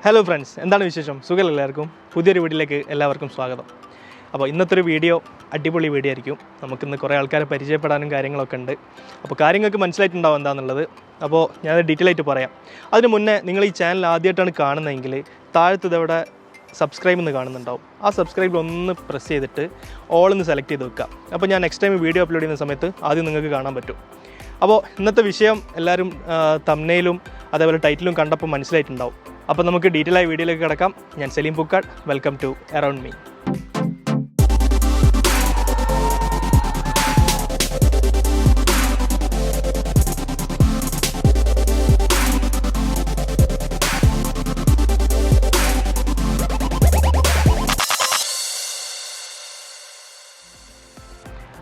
Hello friends, എന്താണ് വിശേഷം? സുഖമല്ല എല്ലാവർക്കും? പുതിയൊരു വീഡിയോയിലേക്ക് എല്ലാവർക്കും സ്വാഗതം. അപ്പോൾ ഇന്നത്തെ ഒരു വീഡിയോ അടിപൊളി വീഡിയോ ആയിരിക്കും. നമുക്കിന്ന് കുറേ ആൾക്കാരെ പരിചയപ്പെടാനും കാര്യങ്ങളൊക്കെ ഉണ്ട്. അപ്പോൾ കാര്യങ്ങൾക്ക് മനസ്സിലായിട്ടുണ്ടാവും എന്താണെന്നുള്ളത്. അപ്പോൾ ഞാനത് ഡീറ്റെയിൽ ആയിട്ട് പറയാം. അതിന് മുന്നേ നിങ്ങൾ ഈ ചാനൽ ആദ്യമായിട്ടാണ് കാണുന്നതെങ്കിൽ താഴത്ത് ഇതവിടെ സബ്സ്ക്രൈബ് എന്ന് കാണുന്നുണ്ടാവും. ആ സബ്സ്ക്രൈബിൽ ഒന്ന് പ്രസ് ചെയ്തിട്ട് ഓൾ എന്ന് സെലക്ട് ചെയ്ത് വെക്കുക. അപ്പോൾ ഞാൻ നെക്സ്റ്റ് ടൈം വീഡിയോ അപ്ലോഡ് ചെയ്യുന്ന സമയത്ത് ആദ്യം നിങ്ങൾക്ക് കാണാൻ പറ്റും. അപ്പോൾ ഇന്നത്തെ വിഷയം എല്ലാവരും തംബ്നെയിലും അതേപോലെ ടൈറ്റിലും കണ്ടപ്പോൾ മനസ്സിലായിട്ടുണ്ടാവും. അപ്പോൾ നമുക്ക് ഡീറ്റെയിൽ ആയ വീഡിയോയിലേക്ക് കിടക്കാം. ഞാൻ Saleem Pookkad. Welcome to around me.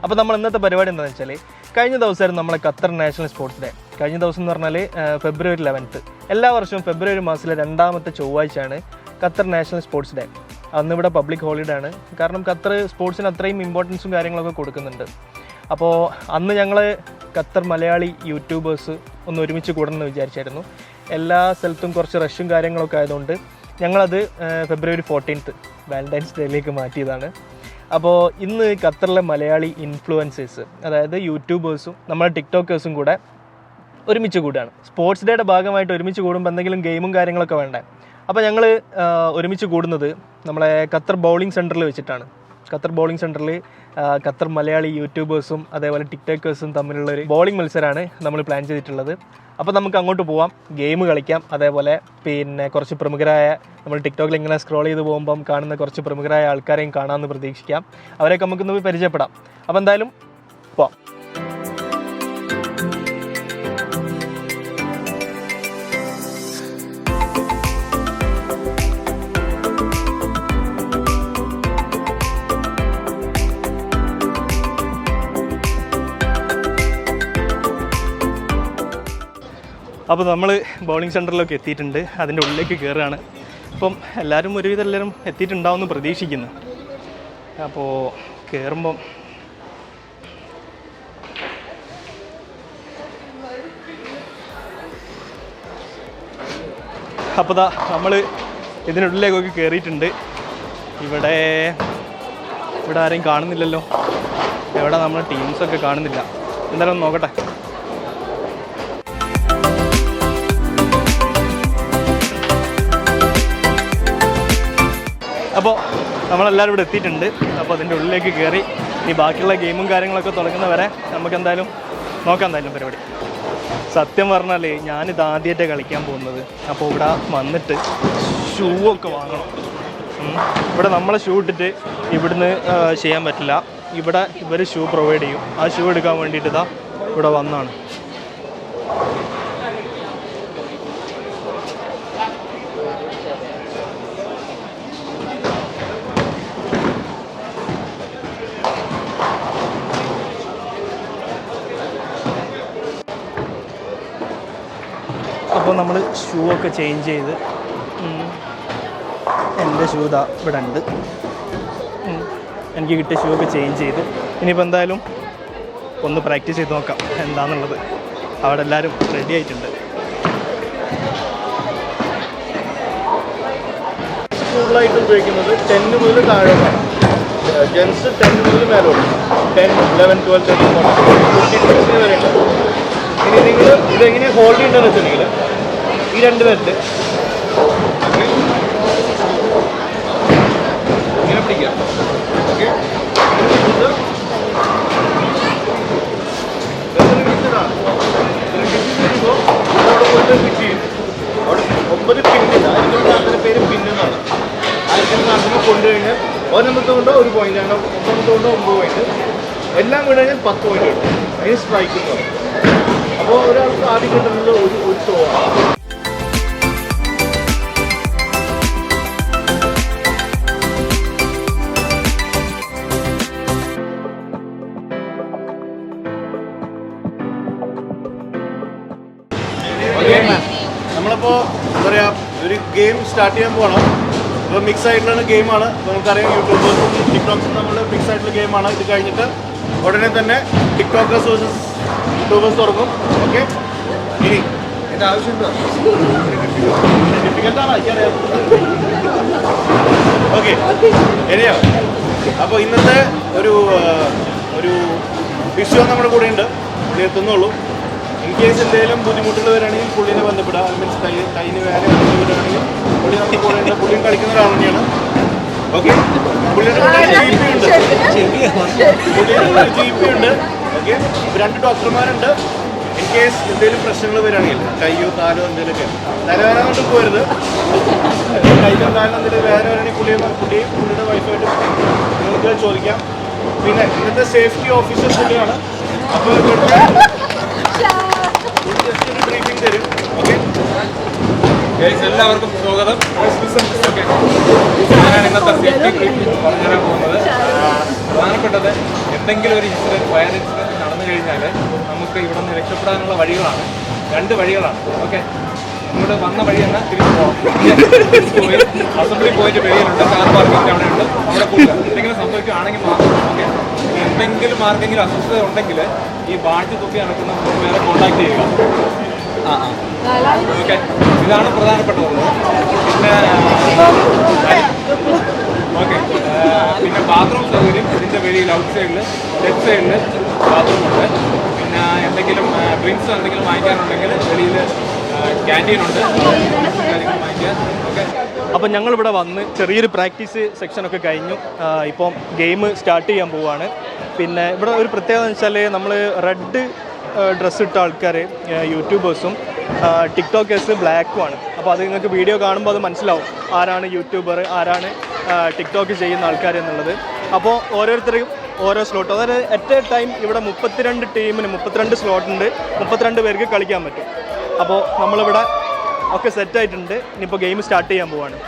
അപ്പോൾ നമ്മൾ ഇന്നത്തെ പരിപാടി എന്താണെന്ന് വെച്ചാൽ, കഴിഞ്ഞ ദിവസമായിരുന്നു നമ്മളെ ഖത്തർ നാഷണൽ സ്പോർട്സ് ഡേ. കഴിഞ്ഞ ദിവസം എന്ന് പറഞ്ഞാൽ ഫെബ്രുവരി 11. എല്ലാ വർഷവും ഫെബ്രുവരി മാസത്തിലെ 2ാമത്തെ ചൊവ്വാഴ്ചയാണ് ഖത്തർ നാഷണൽ സ്പോർട്സ് ഡേ. അന്നിവിടെ പബ്ലിക് ഹോളിഡേ ആണ്. കാരണം ഖത്തർ സ്പോർട്സിന് അത്രയും ഇമ്പോർട്ടൻസും കാര്യങ്ങളൊക്കെ കൊടുക്കുന്നുണ്ട്. അപ്പോൾ അന്ന് ഞങ്ങൾ ഖത്തർ മലയാളി യൂട്യൂബേഴ്സ് ഒന്ന് ഒരുമിച്ച് കൂടണമെന്ന് വിചാരിച്ചായിരുന്നു. എല്ലാ സ്ഥലത്തും കുറച്ച് റഷും കാര്യങ്ങളൊക്കെ ആയതുകൊണ്ട് ഞങ്ങളത് ഫെബ്രുവരി 14 വാലന്റൈൻസ് ഡേയിലേക്ക് മാറ്റിയതാണ്. അപ്പോൾ ഇന്ന് ഖത്തറിലെ മലയാളി ഇൻഫ്ലുവൻസേഴ്സ്, അതായത് യൂട്യൂബേഴ്സും നമ്മളെ ടിക്ടോക്കേഴ്സും കൂടെ ഒരുമിച്ച് കൂടുകയാണ്. സ്പോർട്സ് ഡേയുടെ ഭാഗമായിട്ട് ഒരുമിച്ച് കൂടുമ്പോൾ എന്തെങ്കിലും ഗെയിമും കാര്യങ്ങളൊക്കെ വേണ്ടേ. അപ്പോൾ ഞങ്ങൾ ഒരുമിച്ച് കൂടുന്നത് നമ്മളെ ഖത്തർ ബൗളിംഗ് സെൻറ്ററിൽ വെച്ചിട്ടാണ്. ഖത്തർ ബൗളിംഗ് സെൻറ്ററിൽ ഖത്തർ മലയാളി യൂട്യൂബേഴ്സും അതേപോലെ ടിക്ടോക്കേഴ്സും തമ്മിലുള്ളൊരു ബൗളിംഗ് മത്സരമാണ് നമ്മൾ പ്ലാൻ ചെയ്തിട്ടുള്ളത്. അപ്പോൾ നമുക്ക് അങ്ങോട്ട് പോവാം, ഗെയിം കളിക്കാം. അതേപോലെ പിന്നെ കുറച്ച് പ്രമുഖരായ, നമ്മൾ ടിക്ടോക്കിൽ ഇങ്ങനെ സ്ക്രോൾ ചെയ്ത് പോകുമ്പം കാണുന്ന കുറച്ച് പ്രമുഖരായ ആൾക്കാരെയും കാണാമെന്ന് പ്രതീക്ഷിക്കാം. അവരെയൊക്കെ നമുക്കൊന്ന് പരിചയപ്പെടാം. അപ്പോൾ എന്തായാലും പോവാം. അപ്പോൾ നമ്മൾ ബൗളിംഗ് സെൻറ്ററിലൊക്കെ എത്തിയിട്ടുണ്ട്. അതിൻ്റെ ഉള്ളിലേക്ക് കയറുകയാണ്. അപ്പം എല്ലാവരും ഒരുവിധം എല്ലാവരും എത്തിയിട്ടുണ്ടാവുമെന്ന് പ്രതീക്ഷിക്കുന്നു. അപ്പോൾ കയറുമ്പം അപ്പോൾ നമ്മൾ ഇതിനുള്ളിലേക്കൊക്കെ കയറിയിട്ടുണ്ട്. ഇവിടെ ആരെയും കാണുന്നില്ലല്ലോ. എവിടെ നമ്മൾ ടീംസൊക്കെ കാണുന്നില്ല. എന്തായാലും ഒന്ന് നോക്കട്ടെ. അപ്പോൾ നമ്മളെല്ലാവരും ഇവിടെ എത്തിയിട്ടുണ്ട്. അപ്പോൾ അതിൻ്റെ ഉള്ളിലേക്ക് കയറി ഈ ബാക്കിയുള്ള ഗെയിമും കാര്യങ്ങളൊക്കെ തുടങ്ങുന്നവരെ നമുക്ക് എന്തായാലും നോക്കാം. എന്തായാലും പരിപാടി സത്യം പറഞ്ഞാൽ ഞാനിത് ആദ്യമായിട്ടാണ് കളിക്കാൻ പോകുന്നത്. അപ്പോൾ ഇവിടെ വന്നിട്ട് ഷൂ ഒക്കെ വാങ്ങണം. ഇവിടെ നമ്മളെ ഷൂ ഇട്ടിട്ട് ഇവിടുന്ന് ചെയ്യാൻ പറ്റില്ല. ഇവിടെ ഇവർ ഷൂ പ്രൊവൈഡ് ചെയ്യും. ആ ഷൂ എടുക്കാൻ വേണ്ടിയിട്ട് ഇതാ ഇവിടെ വന്നാണ്. അപ്പോൾ നമ്മൾ ഷൂ ഒക്കെ ചേഞ്ച് ചെയ്ത്, എൻ്റെ ഷൂ ഇതാ ഇവിടെ ഉണ്ട്. എനിക്ക് കിട്ടിയ ഷൂ ഒക്കെ ചേഞ്ച് ചെയ്തു. ഇനിയിപ്പോൾ എന്തായാലും ഒന്ന് പ്രാക്ടീസ് ചെയ്ത് നോക്കാം എന്താണെന്നുള്ളത്. അവിടെ എല്ലാവരും റെഡി ആയിട്ടുണ്ട്. കൂടുതലായിട്ട് ഉപയോഗിക്കുന്നത് 10 മുതൽ താഴോട്ടാണ്. ജെൻസ് 10 മുതൽ മേലോട്ട്, 10, 11, 12, 13, 14, 15 വരെ ഉണ്ട്. ഇനി നിങ്ങൾ ഇതെങ്ങനെ ഹോൾഡ് ചെയ്യേണ്ടതെന്ന് വെച്ചിട്ടുണ്ടെങ്കിൽ ഈ 2 പേരിൽ ഇങ്ങനെ പിടിക്കുക. ഓക്കെ, വരുമ്പോൾ അവിടെ പോയിട്ട് ഫിറ്റ് ചെയ്യും. അവിടെ 9 പിന്നില്ല. അതിനുള്ള അതിൻ്റെ പേര് പിന്നെന്നാണ്. ആയിരത്തി നാട്ടിൽ കൊണ്ടുകഴിഞ്ഞാൽ ഒരെണ്ണത്തെ കൊണ്ട് 1 പോയിന്റ്, അങ്ങനെ 9 കൊണ്ട് 9 പോയിന്റ്, എല്ലാം കൂടെ കഴിഞ്ഞാൽ 10 പോയിന്റ് കിട്ടും. അതിന് സ്ട്രൈക്ക് എന്ന് പറയും. അപ്പോൾ ഒരാൾക്ക് ആദ്യം കിട്ടുന്നത് ഒരു ത്രോ ആണ്. നമ്മളിപ്പോൾ എന്താ പറയുക, ഒരു ഗെയിം സ്റ്റാർട്ട് ചെയ്യാൻ പോകണം. ഇപ്പോൾ മിക്സ് ആയിട്ടുള്ള ഗെയിമാണ്. നമുക്കറിയാം യൂട്യൂബേഴ്സും ടിക്ടോക്സും നമ്മൾ മിക്സ് ആയിട്ടുള്ള ഗെയിമാണ്. ഇത് കഴിഞ്ഞിട്ട് ഉടനെ തന്നെ ടിക്ടോക്കേഴ്സ് വേഴ്സസ് യൂട്യൂബേഴ്സ് തുറക്കും. ഓക്കെ, ഇനി ഓക്കെ ശരിയോ? അപ്പോൾ ഇന്നത്തെ ഒരു വിഷയം നമ്മുടെ കൂടെ ഉണ്ട്. പുള്ളി എത്തുന്നുള്ളൂ. ഇൻ കേസ് എന്തെങ്കിലും ബുദ്ധിമുട്ടുകൾ വരികയാണെങ്കിൽ പുള്ളിനെ ബന്ധപ്പെടുക. മീൻസ് കയ്യിന് വേറെ വരികയാണെങ്കിൽ പുള്ളി നമ്മുടെ കൂടെ ഉണ്ട്. പുള്ളിയും കളിക്കുന്ന ഒരാൾ തന്നെയാണ്. ഓക്കെ, പുള്ളിയുടെ കൂടെ GP ഉണ്ട്. ഓക്കെ, 2 ഡോക്ടർമാരുണ്ട്. ഇൻ കേസ് എന്തെങ്കിലും പ്രശ്നങ്ങൾ വരികയാണെങ്കിൽ കയ്യോ കാലോ എന്തെങ്കിലുമൊക്കെ തലവേദന കൊണ്ട് പോരുത്. കയ്യോ കാലോ എന്തെങ്കിലും വേദന വരികയാണെങ്കിൽ പുള്ളിയുടെ വൈഫായിട്ട് നിങ്ങൾക്ക് ചോദിക്കാം. പിന്നെ ഇന്നത്തെ സേഫ്റ്റി ഓഫീസർ പുള്ളിയാണ്. അപ്പോൾ ജസ്റ്റ് ഒരു ബ്രീഫിംഗ് തരും. ഓക്കെ, എല്ലാവർക്കും സ്വാഗതം. ഞാനാണ് ഇന്നത്തെ സേഫ്റ്റി ബ്രീഫിംഗ് പറഞ്ഞുതരാൻ പോകുന്നത്. പ്രധാനപ്പെട്ടത് എന്തെങ്കിലും ഒരു ഫയർ ഇൻസിഡൻറ്റ് നടന്നു കഴിഞ്ഞാൽ നമുക്ക് ഇവിടെ നിന്ന് രക്ഷപ്പെടാനുള്ള വഴികളാണ് 2 വഴികളാണ്. ഓക്കെ, ഇങ്ങോട്ട് വന്ന വഴി തന്നെ തിരിച്ചു പോകാം. അസംബ്ലി പോയിന്റ് വെളിയിലുണ്ട്, കാർ പാർക്കിംഗ് അവിടെയുണ്ട്, അവിടെ പോകുക. എന്തെങ്കിലും സംഭവിക്കുകയാണെങ്കിൽ മാത്രം ഓക്കെ. എന്തെങ്കിലും ആർക്കെങ്കിലും അസ്വസ്ഥത ഉണ്ടെങ്കിൽ ഈ ബാഡ്ജ് തൂക്കി നടക്കുന്ന വേറെ കോൺടാക്ട് ചെയ്യുക. ഓക്കെ, ഇതാണ് പ്രധാനപ്പെട്ടത്. പിന്നെ ഓക്കെ, പിന്നെ ബാത്റൂം സൗകര്യം ഇതിൻ്റെ വെളിയിൽ ഔട്ട് സൈഡിൽ ലെഫ്റ്റ് സൈഡിൽ ബാത്റൂമുണ്ട്. പിന്നെ എന്തെങ്കിലും ഡ്രിങ്ക്സ് എന്തെങ്കിലും വാങ്ങിക്കാനുണ്ടെങ്കിൽ വെളിയിൽ ക്യാൻറ്റീനുണ്ട്, കാര്യങ്ങൾ വാങ്ങിക്കാൻ. ഓക്കെ, അപ്പം ഞങ്ങളിവിടെ വന്ന് ചെറിയൊരു പ്രാക്ടീസ് സെക്ഷനൊക്കെ കഴിഞ്ഞു. ഇപ്പം ഗെയിം സ്റ്റാർട്ട് ചെയ്യാൻ പോവുകയാണ്. പിന്നെ ഇവിടെ ഒരു പ്രത്യേകത എന്ന് വെച്ചാൽ നമ്മൾ റെഡ് ഡ്രസ്സ് ഇട്ട ആൾക്കാർ യൂട്യൂബേഴ്സും ടിക്ടോക്കേഴ്സ് ബ്ലാക്കുമാണ്. അപ്പോൾ അത് നിങ്ങൾക്ക് വീഡിയോ കാണുമ്പോൾ അത് മനസ്സിലാവും ആരാണ് യൂട്യൂബർ, ആരാണ് ടിക്ടോക്ക് ചെയ്യുന്ന ആൾക്കാർ എന്നുള്ളത്. അപ്പോൾ ഓരോരുത്തരും ഓരോ സ്ലോട്ട്, അതായത് അറ്റ് എ ടൈം ഇവിടെ 32 ടീമിന് 32 സ്ലോട്ടുണ്ട്, 32 പേർക്ക് കളിക്കാൻ പറ്റും. അപ്പോൾ നമ്മളിവിടെ ഒക്കെ സെറ്റായിട്ടുണ്ട്. ഇനിയിപ്പോൾ ഗെയിം സ്റ്റാർട്ട് ചെയ്യാൻ പോവാണ്.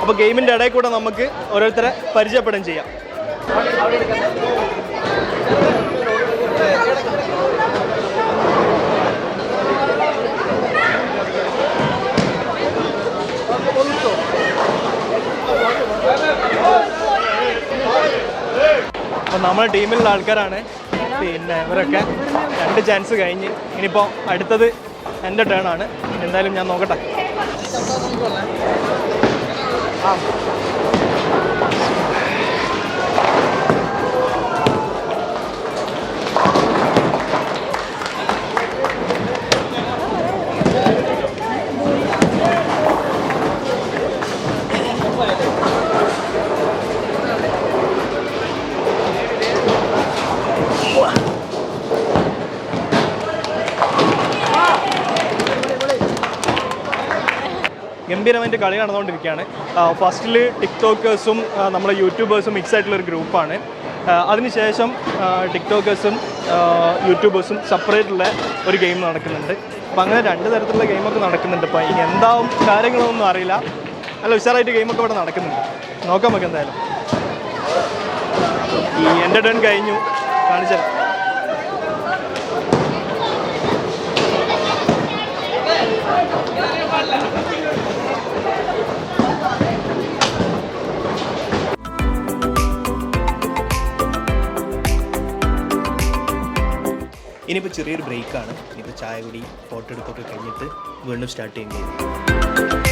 അപ്പോൾ ഗെയിമിൻ്റെ ഇടയിൽ കൂടെ നമുക്ക് ഓരോരുത്തരെ പരിചയപ്പെടുകയും ചെയ്യാം. അപ്പോൾ നമ്മുടെ ടീമിലുള്ള ആൾക്കാരാണ്. പിന്നെ ഇവരൊക്കെ 2 ചാൻസ് കഴിഞ്ഞ് ഇനിയിപ്പോൾ അടുത്തത് എൻ്റെ ടേണാണ്. എന്തായാലും ഞാൻ നോക്കട്ടെ. ഗംഭീരമായിട്ട് കളി നടന്നുകൊണ്ടിരിക്കുകയാണ്. ഫസ്റ്റിൽ ടിക്ടോക്കേഴ്സും നമ്മളെ യൂട്യൂബേഴ്സും മിക്സ് ആയിട്ടുള്ളൊരു ഗ്രൂപ്പാണ്. അതിനുശേഷം ടിക്ടോക്കേഴ്സും യൂട്യൂബേഴ്സും സെപ്പറേറ്റുള്ള ഒരു ഗെയിം നടക്കുന്നുണ്ട്. അപ്പോൾ അങ്ങനെ 2 തരത്തിലുള്ള ഗെയിമൊക്കെ നടക്കുന്നുണ്ട്. അപ്പോൾ ഇനി എന്താവും കാര്യങ്ങളൊന്നും അറിയില്ല. നല്ല ഉഷാറായിട്ട് ഗെയിമൊക്കെ ഇവിടെ നടക്കുന്നുണ്ട്. നോക്കാം നമുക്ക് എന്തായാലും. ഈ എൻ്റെ ടേൺ കഴിഞ്ഞു, കാണിച്ചാൽ ഇനിയിപ്പോൾ ചെറിയൊരു ബ്രേക്കാണ്. ഇനിയിപ്പോൾ ചായ കുടി ഫോട്ടോ എടുത്തൊക്കെ കഴിഞ്ഞിട്ട് വീണ്ടും സ്റ്റാർട്ട് ചെയ്യേണ്ടി വരും.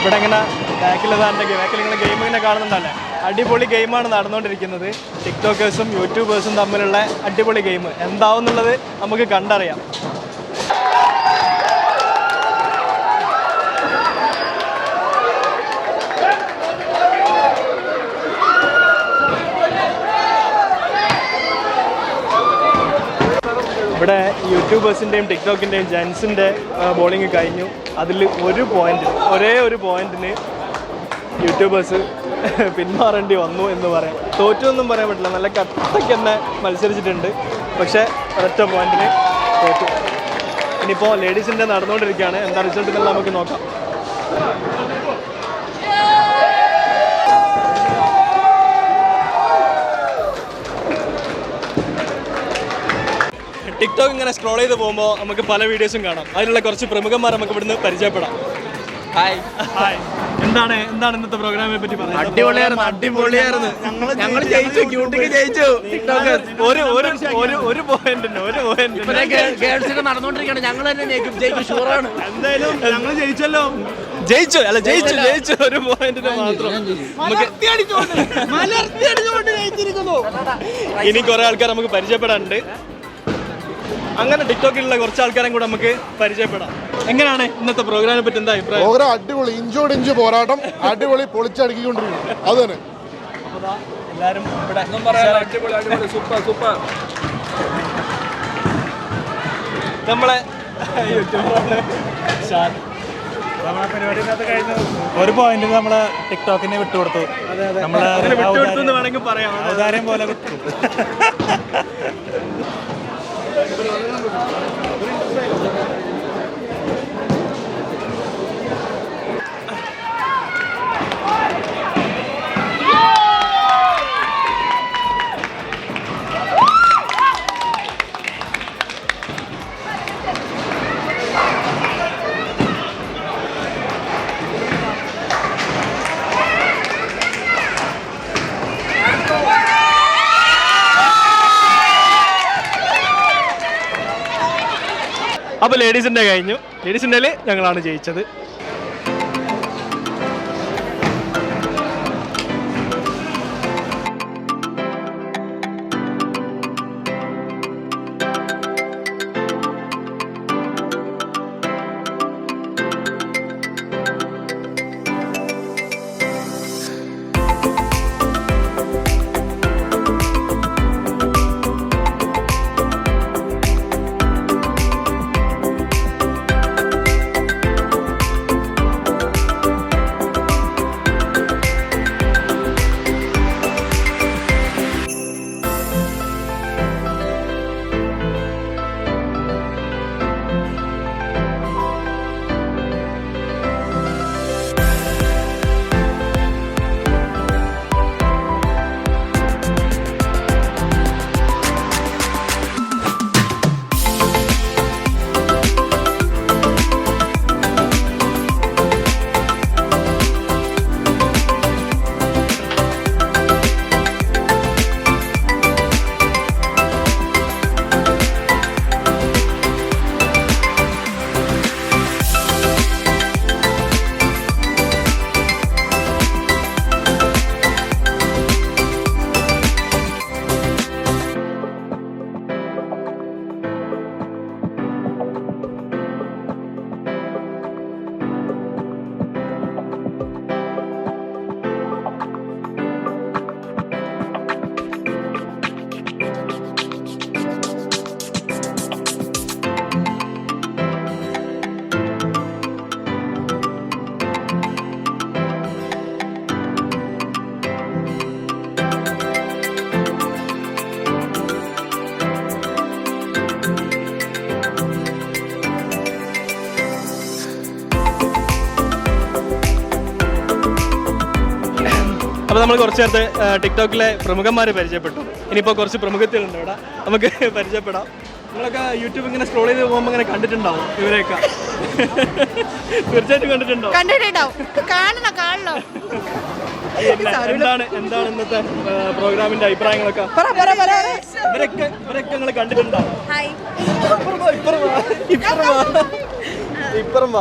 ഇവിടെ ഇങ്ങനെ ബാക്കിൽ നിങ്ങൾ ഗെയിം ഇങ്ങനെ കാണുന്നുണ്ടല്ലേ, അടിപൊളി ഗെയിമാണ് നടന്നുകൊണ്ടിരിക്കുന്നത്. ടിക്ടോക്കേഴ്സും യൂട്യൂബേഴ്സും തമ്മിലുള്ള അടിപൊളി ഗെയിം എന്താവും എന്നുള്ളത് നമുക്ക് കണ്ടറിയാം. ഇവിടെ യൂട്യൂബേഴ്സിൻ്റെയും ടിക്ടോക്കിൻ്റെയും ജെൻസിൻ്റെ ബോളിംഗ് കഴിഞ്ഞു. അതിൽ ഒരേ ഒരു പോയിന്റിന് യൂട്യൂബേഴ്സ് പിന്മാറേണ്ടി വന്നു എന്ന് പറയാം. തോറ്റൊന്നും പറയാൻ പറ്റില്ല, നല്ല കട്ടയ്ക്ക് തന്നെ മത്സരിച്ചിട്ടുണ്ട്. പക്ഷേ ഒരൊറ്റ പോയിന്റിന് തോറ്റു. ഇനിയിപ്പോൾ ലേഡീസിൻ്റെ നടന്നുകൊണ്ടിരിക്കുകയാണ്. എന്താ റിസൾട്ട് എന്നുള്ളത് നമുക്ക് നോക്കാം. ടിക്ടോക്ക് ഇങ്ങനെ സ്ക്രോൾ ചെയ്ത് പോകുമ്പോൾ നമുക്ക് പല വീഡിയോസും കാണാം. അതിലുള്ള കുറച്ച് പ്രമുഖന്മാർ നമുക്ക് ഇവിടുന്ന് പരിചയപ്പെടാം. ഹായ് ഹായ്, എന്താണ് ഇന്നത്തെ പ്രോഗ്രാമിനെ പറ്റി പറയുന്നത്? അടിപൊളിയായിരുന്നു. ഞങ്ങൾ ജയിച്ചു, ക്യൂട്ടിക്ക് ജയിച്ചു. ഒരു പോയിന്റിന് ഗേൾസിന് നടന്നുകൊണ്ടിരിക്കുകയാണ്. ഞങ്ങൾ തന്നെ ജയിക്കും, ഷുവറാണ്. എന്തായാലും ഞങ്ങൾ ജയിച്ചല്ലോ. ജയിച്ചു ഒരു പോയിന്റിന് മാത്രം. ഇനി കുറെ ആൾക്കാർ നമുക്ക് പരിചയപ്പെടാനുണ്ട്. അങ്ങനെ ടിക്ടോക്കിലുള്ള കുറച്ച് ആൾക്കാരെ കൂടെ നമുക്ക് പരിചയപ്പെടാം. എങ്ങനെയാണ് ഇന്നത്തെ പ്രോഗ്രാമിനെ പറ്റി എന്താ അഭിപ്രായം? പ്രോഗ്രാം അടിപൊളി, ഇഞ്ച് പോരാട്ടം അടിപൊളി, പൊളിച്ചടുക്കിക്കൊണ്ടിരിക്കും. അത് തന്നെ എല്ലാവരും നമ്മളെ യൂട്യൂബറാണ് ഷാൻ. നമ്മളെ പരിപാടി കഴിഞ്ഞു. ഒരു പോയിന്റ് നമ്മള് ടിക്ടോക്കിനെ വിട്ടുകൊടുത്തു. നമ്മള് വിട്ടുകൊടുത്തു വേണമെങ്കിൽ പറയാം. ഔദാര്യം പോലെ വിട്ടു. അപ്പോൾ ലേഡീസിൻ്റെ കഴിഞ്ഞു. ലേഡീസിൻ്റെ ഞങ്ങളാണ് ജയിച്ചത്. അപ്പോൾ നമ്മൾ കുറച്ച് നേരത്തെ ടിക്ടോക്കിലെ പ്രമുഖന്മാരെ പരിചയപ്പെട്ടു. ഇനിയിപ്പോൾ കുറച്ച് പ്രമുഖത്തിലുണ്ട് ഇവിടെ, നമുക്ക് പരിചയപ്പെടാം. നിങ്ങളൊക്കെ യൂട്യൂബ് ഇങ്ങനെ സ്ക്രോൾ ചെയ്ത് പോകുമ്പോൾ ഇങ്ങനെ കണ്ടിട്ടുണ്ടാവും ഇവരെയൊക്കെ. തീർച്ചയായിട്ടും കണ്ടിട്ടുണ്ടാവും. എന്താണ് ഇന്നത്തെ പ്രോഗ്രാമിന്റെ അഭിപ്രായങ്ങളൊക്കെ? ഇവരൊക്കെ നിങ്ങൾ കണ്ടിട്ടുണ്ടാവും. ഇപ്പറം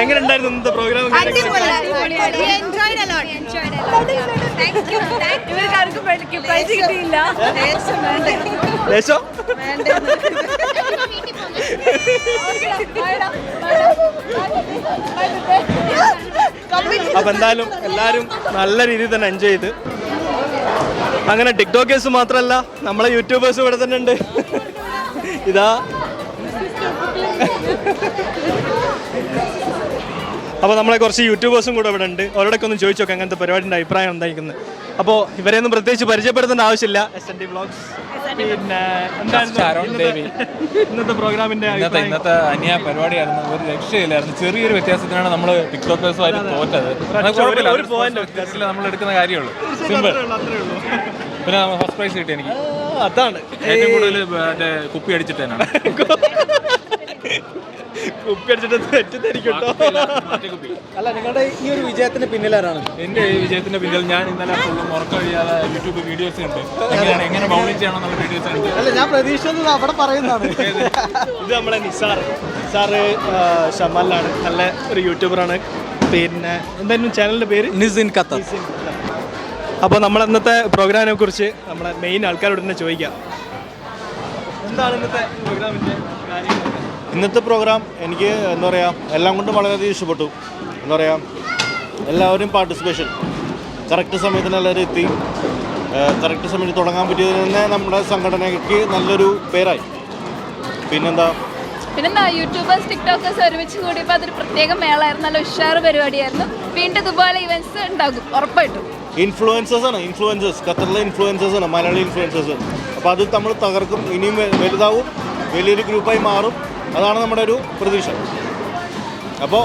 എങ്ങനെ ഉണ്ടായിരുന്നു ഇന്നത്തെ പ്രോഗ്രാം? അപ്പൊ എന്തായാലും എല്ലാരും നല്ല രീതിയിൽ തന്നെ എൻജോയ് ചെയ്ത്. അങ്ങനെ ടിക്ടോക്കേഴ്സ് മാത്രമല്ല, നമ്മളെ യൂട്യൂബേഴ്സ് ഇവിടെ തന്നെ ഉണ്ട്. ഇതാ അപ്പോൾ നമ്മളെ കുറച്ച് യൂട്യൂബേഴ്സും കൂടെ ഇവിടെ ഉണ്ട്. അവരോടൊക്കെ ഒന്ന് ചോദിച്ചു നോക്കാം അങ്ങനത്തെ പരിപാടിൻ്റെ അഭിപ്രായം എന്തായിരിക്കുന്നത്. അപ്പോൾ ഇവരെയൊന്നും പ്രത്യേകിച്ച് പരിചയപ്പെടുത്തേണ്ട ആവശ്യമില്ല. SND vlogs. പിന്നെ ഇന്നത്തെ പ്രോഗ്രാമിൻ്റെ ഇന്നത്തെ അന്യ പരിപാടിയായിരുന്നു. ഒരു രക്ഷയില്ലായിരുന്നു. ചെറിയൊരു വ്യത്യാസത്തിനാണ് നമ്മൾ ടിക്ടോക്കേഴ്സുമായിട്ട് തോറ്റത്. നമ്മൾ എടുക്കുന്ന കാര്യമുള്ളൂ. സിമ്പിൾ. പിന്നെ ഫസ്റ്റ് പ്രൈസ് കിട്ടി എനിക്ക്. അതാണ് ഏറ്റവും കൂടുതൽ മറ്റേ കുപ്പി അടിച്ചിട്ടാണ്. കുപ്പി അടിച്ചിട്ട് തെറ്റിദ്ധരിക്കും. അല്ല, നിങ്ങളുടെ ഈ ഒരു വിജയത്തിന് പിന്നിലാരാണ്? എൻ്റെ ഈ വിജയത്തിന്റെ പിന്നിൽ ഞാൻ ഇന്നലെ ഫുള്ളും ഉറക്കം കഴിയാതെ യൂട്യൂബ് വീഡിയോസ് ഉണ്ട്. എങ്ങനെ ബൗളിംഗ് ചെയ്യണമെന്നുള്ള വീഡിയോസ് ഉണ്ട്. അല്ല, ഞാൻ പ്രതീക്ഷിച്ചത് അവിടെ പറയുന്നതാണ്. ഇത് നമ്മളെ നിസാറ് ഷമാലാണ്. നല്ല ഒരു യൂട്യൂബറാണ്. പിന്നെ എന്തായിരുന്നു ചാനലിൻ്റെ പേര്? Nissin Qatar. അപ്പോൾ നമ്മൾ ഇന്നത്തെ പ്രോഗ്രാമിനെ കുറിച്ച് നമ്മളെ മെയിൻ ആൾക്കാരോട് തന്നെ ചോദിക്കാം. എന്താണ് ഇന്നത്തെ പ്രോഗ്രാമിൻ്റെ കാര്യങ്ങൾ? ഇന്നത്തെ പ്രോഗ്രാം എനിക്ക് എന്താ പറയുക, എല്ലാം കൊണ്ടും വളരെയധികം ഇഷ്ടപ്പെട്ടു. എന്താ പറയുക, എല്ലാവരും പാർട്ടിസിപ്പേഷൻ കറക്റ്റ് സമയത്തിന് എല്ലാവരും എത്തി. കറക്റ്റ് സമയത്ത് തുടങ്ങാൻ പറ്റിയതിൽ തന്നെ നമ്മുടെ സംഘടനയ്ക്ക് നല്ലൊരു പേരായി. പിന്നെന്താ യൂട്യൂബേഴ്സ് ടിക്ടോക്കേഴ്സ് ഒരുമിച്ച് കൂടിയപ്പോൾ അതൊരു പ്രത്യേക മേളായിരുന്നു. നല്ല ഉഷാറ് പരിപാടിയായിരുന്നു. വീണ്ടും ഇതുപോലെ ഇവൻറ്റ്സ് ഉണ്ടാകും ഉറപ്പായിട്ടും. ഇൻഫ്ലുവൻസേഴ്സ് ഖത്തറിലെ ഇൻഫ്ലുവൻസേഴ്സാണ്, മലയാളി ഇൻഫ്ലുവൻസേഴ്സ്. അപ്പോൾ അത് നമ്മൾ തകർക്കും, ഇനിയും വലുതാവും, വലിയൊരു ഗ്രൂപ്പായി മാറും. അതാണ് നമ്മുടെ ഒരു പ്രതീക്ഷ. അപ്പോൾ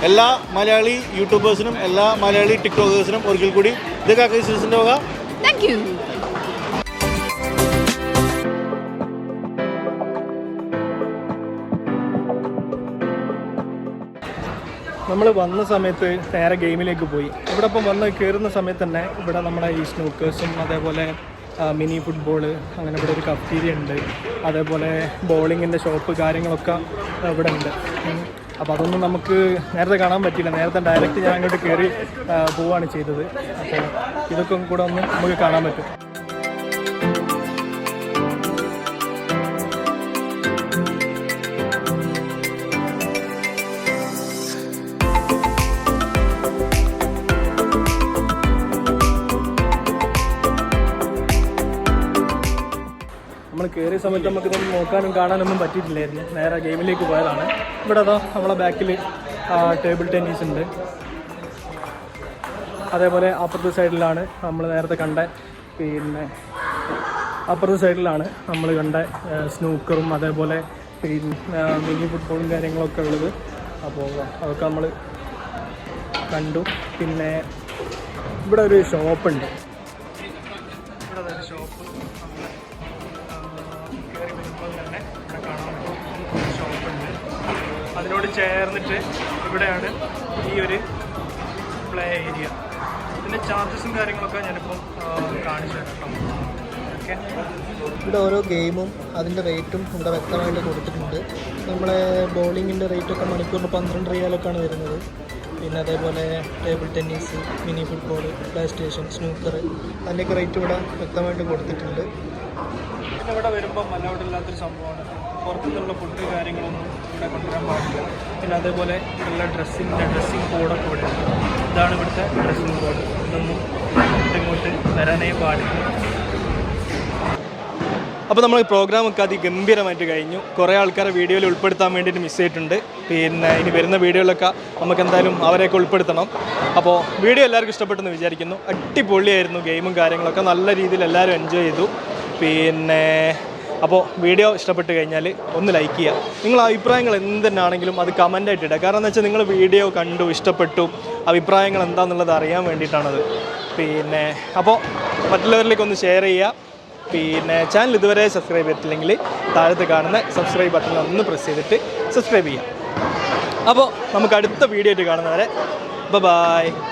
എല്ലാ മലയാളി യൂട്യൂബേഴ്സിനും എല്ലാ മലയാളി ടിക്ടോക്കേഴ്സിനും ഒരിക്കൽ കൂടി ഇത് കാക്കൈസിൻ്റെ വക താങ്ക് യു. നമ്മൾ വന്ന സമയത്ത് നേരെ ഗെയിമിലേക്ക് പോയി. ഇവിടെ ഇപ്പം വന്ന് കയറുന്ന സമയത്ത് തന്നെ ഇവിടെ നമ്മുടെ ഈ സ്നൂക്കേഴ്സും അതേപോലെ മിനി ഫുട്ബോൾ, അങ്ങനെ ഇവിടെ ഒരു കഫ്റ്റീരിയ ഉണ്ട്. അതേപോലെ ബോളിങ്ങിൻ്റെ ഷോപ്പ് കാര്യങ്ങളൊക്കെ ഇവിടെ ഉണ്ട്. അപ്പോൾ അതൊന്നും നമുക്ക് നേരത്തെ കാണാൻ പറ്റില്ല. നേരത്തെ ഡയറക്റ്റ് ഞാൻ അങ്ങോട്ട് കയറി പോവുകയാണ് ചെയ്തത്. അപ്പോൾ ഇതൊക്കെ കൂടെ ഒന്ന് നമുക്ക് കാണാൻ പറ്റും. നമ്മൾ കയറിയ സമയത്ത് നമുക്കിതൊന്നും നോക്കാനും കാണാനൊന്നും പറ്റിയിട്ടില്ലായിരുന്നു. നേരെ ഗെയിമിലേക്ക് പോയതാണ്. ഇവിടെ അതോ നമ്മളെ ബാക്കിൽ ടേബിൾ ടെന്നീസ് ഉണ്ട്. അതേപോലെ അപ്പുറത്തെ സൈഡിലാണ് നമ്മൾ നേരത്തെ കണ്ട അപ്പുറത്തെ സൈഡിലാണ് നമ്മൾ കണ്ട സ്നൂക്കറും അതേപോലെ മിനി ഫുട്ബോളും കാര്യങ്ങളൊക്കെ ഉള്ളത്. അപ്പോൾ അതൊക്കെ നമ്മൾ കണ്ടു. പിന്നെ ഇവിടെ ഒരു ഷോപ്പുണ്ട്. ഇവിടെ ഒരു ഷോപ്പ് കയറി വരുമ്പോൾ തന്നെ ഇവിടെ കാണാൻ പറ്റും. ഷോപ്പുണ്ട്. അതിനോട് ചേർന്നിട്ട് ഇവിടെയാണ് ഈ ഒരു പ്ലേ ഏരിയ. ഇതിൻ്റെ ചാർജസും കാര്യങ്ങളൊക്കെ ഞാനിപ്പം കാണിച്ചു തരാം. ഓക്കെ, ഇവിടെ ഓരോ ഗെയിമും അതിൻ്റെ റേറ്റും ഇവിടെ വ്യക്തമായിട്ട് കൊടുത്തിട്ടുണ്ട്. നമ്മളെ ബോളിങ്ങിൻ്റെ റേറ്റൊക്കെ മണിക്കൂറിന് 12 റിയാലൊക്കെയാണ് വരുന്നത്. പിന്നെ അതേപോലെ table tennis, mini football, play station, snooker, അതിൻ്റെയൊക്കെ റേറ്റ് ഇവിടെ വ്യക്തമായിട്ട് കൊടുത്തിട്ടുണ്ട്. പിന്നെ ഇവിടെ വരുമ്പോൾ അലൗഡ് ഇല്ലാത്തൊരു സംഭവമാണ്. പുറത്തുനിന്നുള്ള ഫുഡ് കാര്യങ്ങളൊന്നും ഇവിടെ കൊണ്ടുവരാൻ പാടില്ല. പിന്നെ അതേപോലെ ഇവിടെയുള്ള ഡ്രസ്സിങ് കോഡൊക്കെ ഇവിടെ ഉണ്ട്. ഇതാണ് ഇവിടുത്തെ ഡ്രസ്സിങ് കോഡ്. ഇതൊന്നും ഇങ്ങോട്ട് വരാനേ പാടില്ല. അപ്പോൾ നമ്മൾ പ്രോഗ്രാമൊക്കെ അതിഗംഭീരമായിട്ട് കഴിഞ്ഞു. കുറേ ആൾക്കാരെ വീഡിയോയിൽ ഉൾപ്പെടുത്താൻ വേണ്ടിയിട്ട് മിസ് ചെയ്തിട്ടുണ്ട്. പിന്നെ ഇനി വരുന്ന വീഡിയോയിലൊക്കെ നമുക്ക് എന്തായാലും അവരെയൊക്കെ ഉൾപ്പെടുത്തണം. അപ്പോൾ വീഡിയോ എല്ലാവർക്കും ഇഷ്ടപ്പെട്ടെന്ന് വിചാരിക്കുന്നു. അടിപൊളിയായിരുന്നു. ഗെയിമും കാര്യങ്ങളൊക്കെ നല്ല രീതിയിൽ എല്ലാവരും എൻജോയ് ചെയ്തു. പിന്നെ അപ്പോൾ വീഡിയോ ഇഷ്ടപ്പെട്ട് കഴിഞ്ഞാൽ ഒന്ന് ലൈക്ക് ചെയ്യുക. നിങ്ങളുടെ അഭിപ്രായങ്ങൾ എന്തെന്നാണെങ്കിലും അത് കമൻ്റായിട്ട് ഇടുക. കാരണം എന്താ വെച്ചാൽ നിങ്ങൾ വീഡിയോ കണ്ടു, ഇഷ്ടപ്പെട്ടു, അഭിപ്രായങ്ങൾ എന്താണെന്നുള്ളത് അറിയാൻ വേണ്ടിയിട്ടാണത്. പിന്നെ അപ്പോൾ മറ്റുള്ളവരിലേക്ക് ഒന്ന് ഷെയർ ചെയ്യുക. പിന്നെ ചാനൽ ഇതുവരെ സബ്സ്ക്രൈബ് ചെയ്തിട്ടില്ലെങ്കിൽ താഴത്ത് കാണുന്ന സബ്സ്ക്രൈബ് ബട്ടൺ ഒന്ന് പ്രസ് ചെയ്തിട്ട് സബ്സ്ക്രൈബ് ചെയ്യാം. അപ്പോൾ നമുക്ക് അടുത്ത വീഡിയോ ആയിട്ട് കാണുന്നവരെ ബൈ.